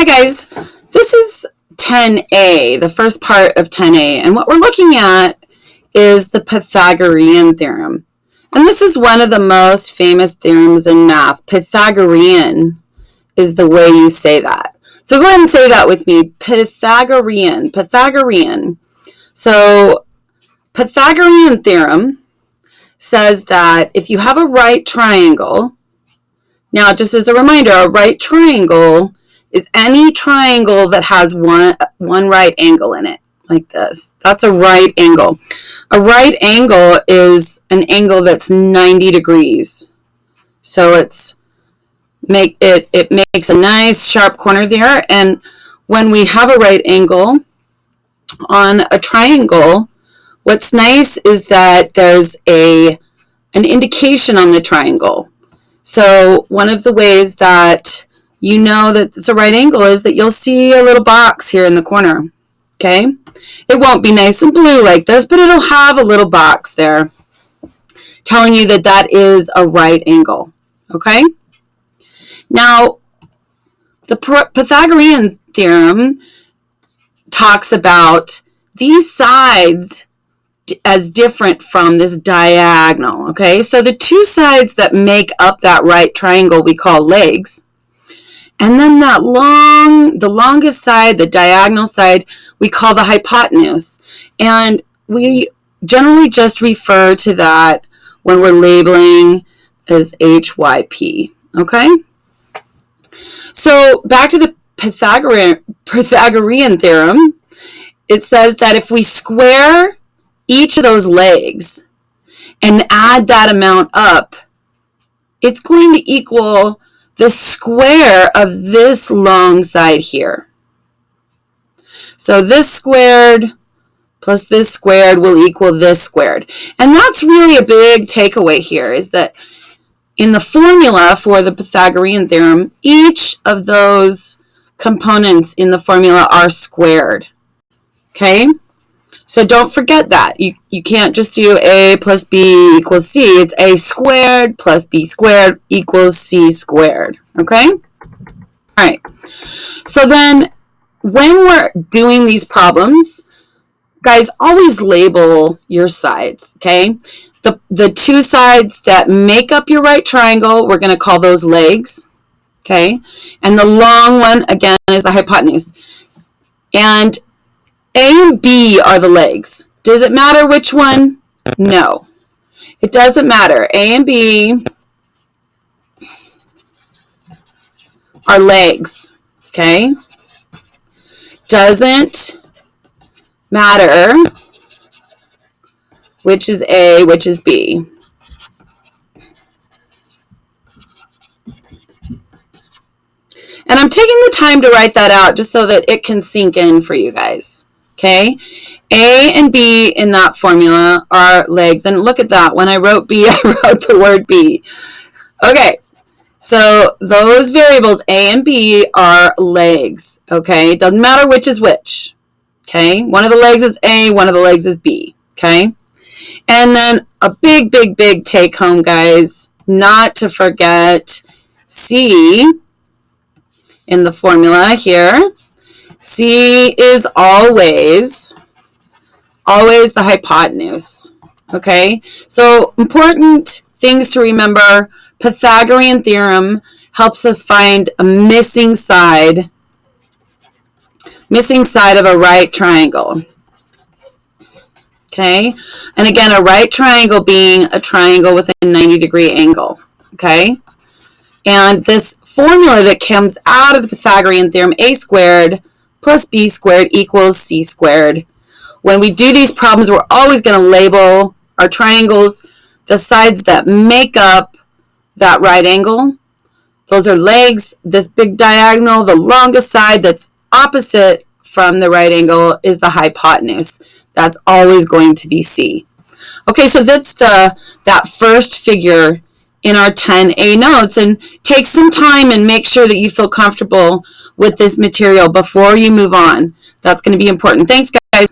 Hi guys, this is 10a, the first part of 10a, and what we're looking at is the Pythagorean Theorem. And this is one of the most famous theorems in math. Pythagorean is the way you say that. So go ahead and say that with me, Pythagorean, Pythagorean. So Pythagorean Theorem says that if you have a right triangle, now just as a reminder, a right triangle is any triangle that has one right angle in it, like this. That's a right angle. A right angle is an angle that's 90 degrees. So it makes a nice sharp corner there. And when we have a right angle on a triangle, what's nice is that there's an indication on the triangle. So one of the ways that you know that it's a right angle is that you'll see a little box here in the corner, okay? It won't be nice and blue like this, but it'll have a little box there telling you that that is a right angle, okay? Now, the Pythagorean theorem talks about these sides as different from this diagonal, okay? So the two sides that make up that right triangle we call legs. And then the longest side, the diagonal side, we call the hypotenuse. And we generally just refer to that when we're labeling as HYP, okay? So back to the Pythagorean theorem, it says that if we square each of those legs and add that amount up, it's going to equal the square of this long side here. So this squared plus this squared will equal this squared. And that's really a big takeaway here, is that in the formula for the Pythagorean theorem, each of those components in the formula are squared. Okay? So don't forget that. You can't just do A plus B equals C. It's A squared plus B squared equals C squared. Okay? All right. So then when we're doing these problems, guys, always label your sides. Okay? The two sides that make up your right triangle, we're going to call those legs. Okay? And the long one, again, is the hypotenuse. And A and B are the legs. Does it matter which one? No. It doesn't matter. A and B are legs. Okay? Doesn't matter which is A, which is B. And I'm taking the time to write that out just so that it can sink in for you guys. Okay, A and B in that formula are legs. And look at that. When I wrote B, I wrote the word B. Okay, so those variables, A and B, are legs. Okay, doesn't matter which is which. Okay, one of the legs is A, one of the legs is B. Okay, and then a big, big, big take home, guys, not to forget C in the formula here. C is always the hypotenuse, okay? So important things to remember. Pythagorean theorem helps us find a missing side of a right triangle, okay? And again, a right triangle being a triangle with a 90-degree angle, okay? And this formula that comes out of the Pythagorean theorem, A squared plus B squared equals C squared. When we do these problems, we're always going to label our triangles, the sides that make up that right angle. Those are legs. This big diagonal, the longest side that's opposite from the right angle, is the hypotenuse. That's always going to be C. Okay, so that's that first figure in our 10A notes, and take some time and make sure that you feel comfortable with this material before you move on. That's going to be important. Thanks, guys.